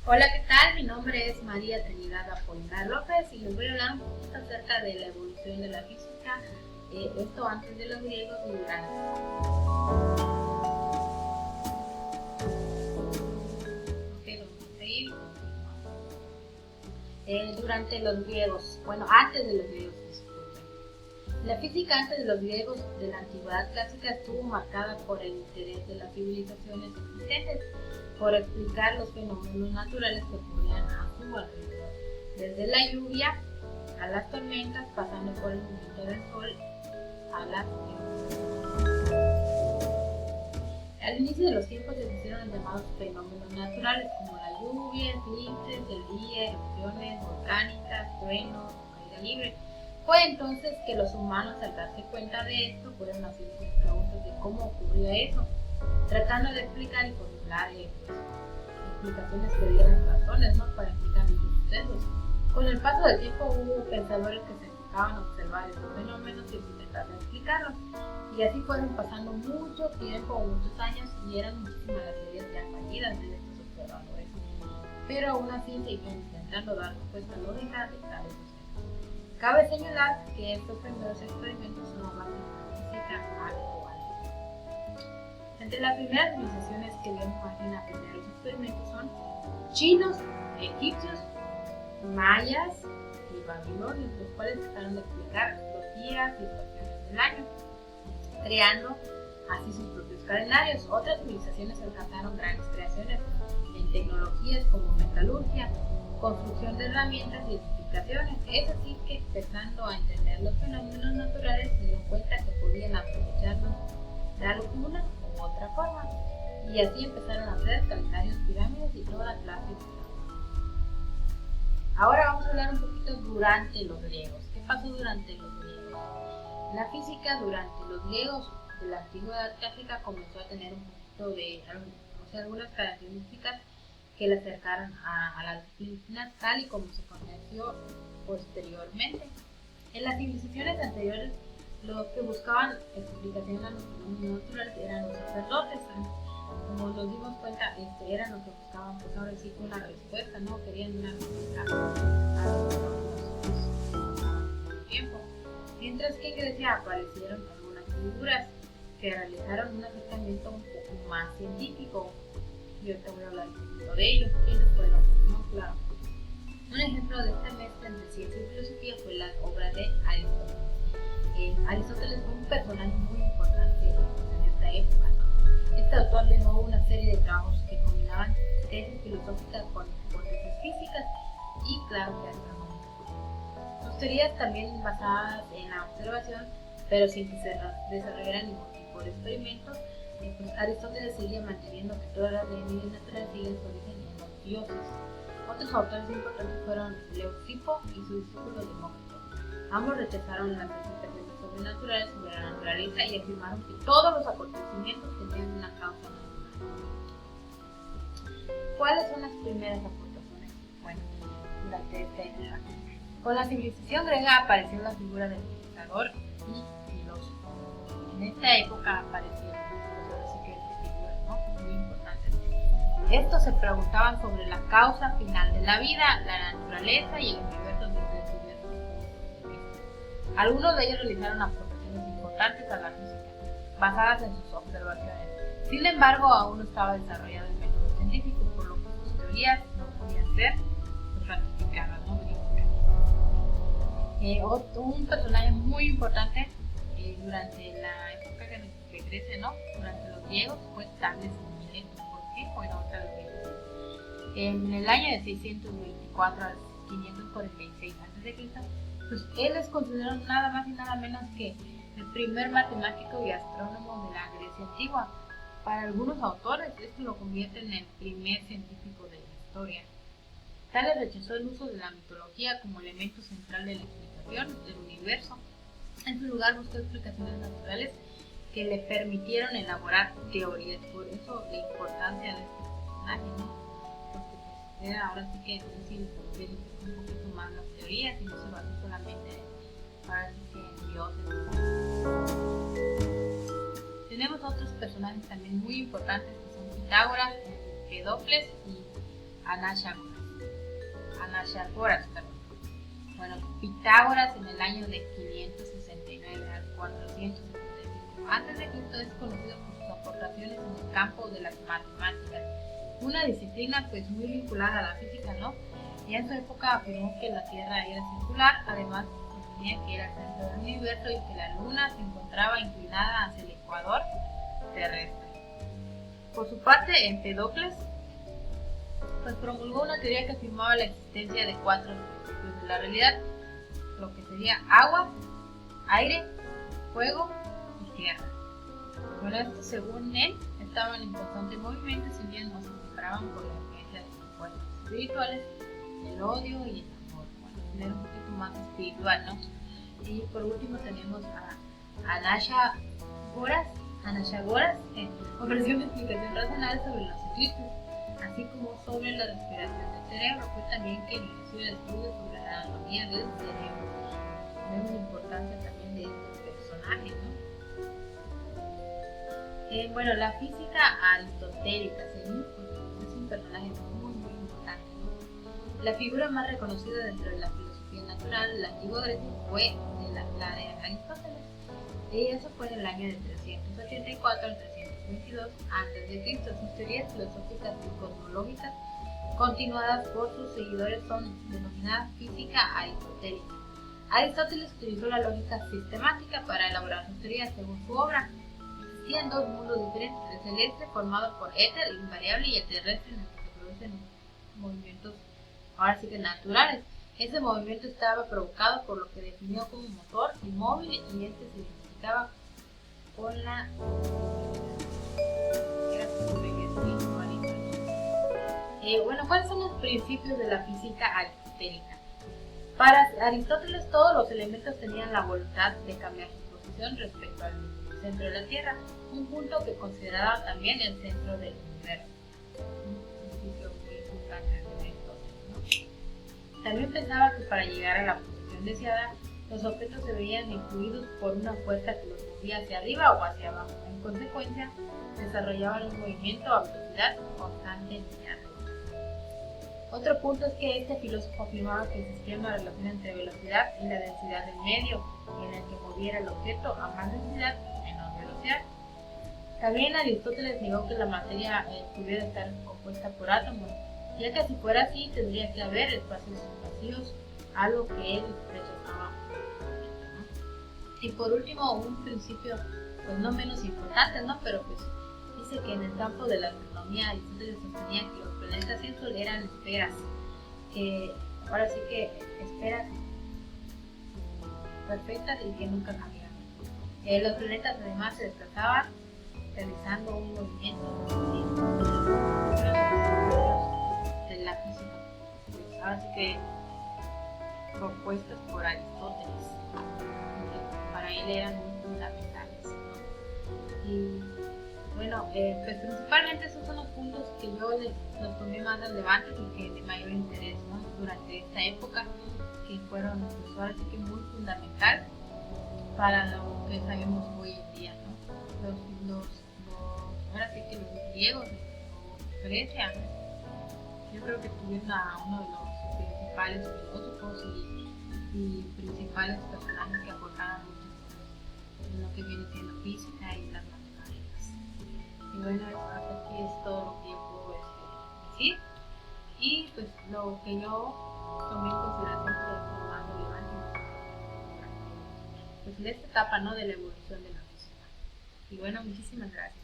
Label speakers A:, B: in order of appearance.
A: Hola, ¿qué tal? Mi nombre es María Trinidad Apolinar López y les voy a hablar un poquito acerca de la evolución de la física, esto antes de los griegos y durante. Ok, vamos a seguir. Durante los griegos, antes de los griegos, disculpen. La física antes de los griegos de la antigüedad clásica estuvo marcada por el interés de las civilizaciones existentes por explicar los fenómenos naturales que ocurrían a su alrededor, desde la lluvia a las tormentas, pasando por el movimiento del sol a las Al inicio de los tiempos existieron los llamados fenómenos naturales como la lluvia, eclipses del día, erupciones volcánicas, truenos, caída libre. Fue entonces que los humanos, al darse cuenta de esto, fueron haciendo preguntas de cómo ocurría eso, tratando de explicar y formular explicaciones que dieran razones, ¿no?, para explicar dichos sucesos. Con el paso del tiempo hubo pensadores que se enfocaban a observar estos fenómenos y intentar explicarlos. Y así fueron pasando mucho tiempo, muchos años, y eran muchísimas las teorías ya fallidas de estos observadores. Pero aún así seguían intentando dar respuesta lógica de cada suceso. Cabe señalar que estos primeros experimentos son la base de la física actual. Entre las primeras civilizaciones que dieron página a primeros experimentos son chinos, egipcios, mayas y babilonios, los cuales trataron de explicar los días y estaciones del año, creando así sus propios calendarios. Otras civilizaciones alcanzaron grandes creaciones en tecnologías como metalurgia, construcción de herramientas y edificaciones. Es así que, empezando a entender los fenómenos naturales, se dieron cuenta que podían aprovecharlos de alguna u otra forma, y así empezaron a hacer calendarios, pirámides y toda clase de cosas. Ahora vamos a hablar un poquito durante los griegos. ¿Qué pasó durante los griegos? La física durante los griegos de la antigüedad clásica comenzó a tener un poquito de algunas características que le acercaron a la disciplina tal y como se conoció posteriormente. En las civilizaciones anteriores, los que buscaban explicación a los fenómenos naturales eran los sacerdotes. Como nos dimos cuenta, eran los que buscaban, pues ahora sí, una respuesta, ¿no? Querían una respuesta a los tiempo. Mientras que en Grecia aparecieron algunas figuras que realizaron un acercamiento un poco más científico. Yo te voy a hablar un poquito de ellos. ¿Quiénes fueron? No, claro. Un ejemplo de esta mezcla entre ciencia y filosofía fue la obra de Aristóteles. Aristóteles fue un personaje muy importante en esta época. Este autor llenó una serie de trabajos que combinaban tesis filosóficas con hipótesis físicas y, claro, que astronómicas. Sus teorías también basadas en la observación, pero sin que se desarrollaran ningún tipo de experimentos. Pues Aristóteles seguía manteniendo que todas las leyes naturales siguen su origen en los dioses. Otros autores importantes fueron Leucipo y su discípulo Demócrito. Ambos rechazaron las explicaciones sobrenaturales sobre la naturaleza y afirmaron que todos los acontecimientos tenían una causa natural. ¿Cuáles son las primeras aportaciones? Bueno, durante esta época, con la civilización griega apareció la figura del pensador y filósofo. En esta época aparecieron figuras, ¿no?, muy importantes. Estos se preguntaban sobre la causa final de la vida, la naturaleza y el universo desde diversos puntos de vista. Algunos de ellos realizaron aportaciones importantes a la física, basadas en sus observaciones. Sin embargo, aún no estaba desarrollado el método científico, por lo que sus teorías no podían ser ratificadas, no verificadas. Un personaje muy importante durante la época que crece, ¿no?, durante los griegos, fue Tales de Mileto. ¿Por qué? Bueno, ahorita lo vemos. En el año de 624 al 546 a.C., pues él es considerado nada más y nada menos que el primer matemático y astrónomo de la Grecia antigua. Para algunos autores, esto lo convierte en el primer científico de la historia. Tales rechazó el uso de la mitología como elemento central de la explicación del universo. En su lugar buscó explicaciones naturales que le permitieron elaborar teorías. Por eso la importancia de este personaje, ¿no? Porque pues, ahora sí que verifica un poquito más las teorías y no se basa solamente en dioses. Tenemos otros personajes también muy importantes que son Pitágoras, Empedocles y Anaxágoras, perdón. Bueno, Pitágoras en el año de 569 al 475 a.C. es conocido por sus aportaciones en el campo de las matemáticas, una disciplina pues muy vinculada a la física, ¿no? Y en su época afirmó que la Tierra era circular, además sostenía que era el centro del universo y que la Luna se encontraba inclinada hacia el ecuador terrestre. Por su parte, Empedocles pues promulgó una teoría que afirmaba la existencia de 4 principios de la realidad, lo que sería agua, aire, fuego y tierra. Bueno, estos, según él, estaban en constante movimiento y si bien no se separaban por la influencia de los fuerzas espirituales, el odio y el amor. Bueno, era un poquito más espiritual, ¿no? Y por último tenemos a Anaxágoras, ofreció una explicación racional sobre los eclipses, así como sobre la respiración del cerebro. Fue también que inició el estudio sobre la anatomía del cerebro. Vemos la importancia también de este personaje, ¿no? Bueno, la física aristotélica, seguimos porque es un personaje muy importante, ¿no? La figura más reconocida dentro de la filosofía natural del antiguo Grecia fue la de Aristóteles. Y eso fue en el año de 384 al 322 a.C. Sus teorías filosóficas y cosmológicas, continuadas por sus seguidores, son denominadas física aristotélica. Aristóteles utilizó la lógica sistemática para elaborar sus teorías. Según su obra, existían dos mundos diferentes: el celeste, formado por éter invariable, y el terrestre, en el que se producen movimientos, ahora sí que naturales. Ese movimiento estaba provocado por lo que definió como motor inmóvil, y este se identificaba con la bueno, ¿cuáles son los principios de la física aristotélica? Para Aristóteles, todos los elementos tenían la voluntad de cambiar su posición respecto al centro de la Tierra, un punto que consideraba también el centro del universo. Un principio muy importante de Aristóteles, ¿no? También pensaba que para llegar a la posición deseada, los objetos se veían influidos por una fuerza que los movía hacia arriba o hacia abajo. En consecuencia, desarrollaban un movimiento a velocidad constante en lineal. Otro punto es que este filósofo afirmaba que existía una relación entre velocidad y la densidad del medio, en el que moviera el objeto a más densidad, menor velocidad. También Aristóteles negó que la materia pudiera estar compuesta por átomos, ya que si fuera así tendría que haber espacios vacíos, algo que él rechazaba. Y por último, un principio pues no menos importante, ¿no? Pero pues dice que en el campo de la astronomía Aristóteles sostenía que los planetas y el Sol eran esferas, que ahora sí que esferas perfectas y que nunca cambiaban. Los planetas además se desplazaban realizando un movimiento de la física, pues ahora sí que propuestas por Aristóteles, que para él eran muy fundamentales, ¿no? Y bueno, pues principalmente esos son los puntos que yo los tomé más relevantes y que de mayor interés, ¿no? Durante esta época, que fueron pues ahora sí que muy fundamental para lo que sabemos hoy en día, ¿no? Ahora sí que los griegos, Grecia, yo creo que tuvieron a uno de los principales filósofos y principales personajes que aportaron mucho en lo que viene siendo física y las matemáticas. Y bueno, hasta aquí es todo lo que yo puedo decir. Y pues lo que yo tomé en consideración fue lo más relevante pues en esta etapa, ¿no?, de la evolución de la física. Y bueno, muchísimas gracias.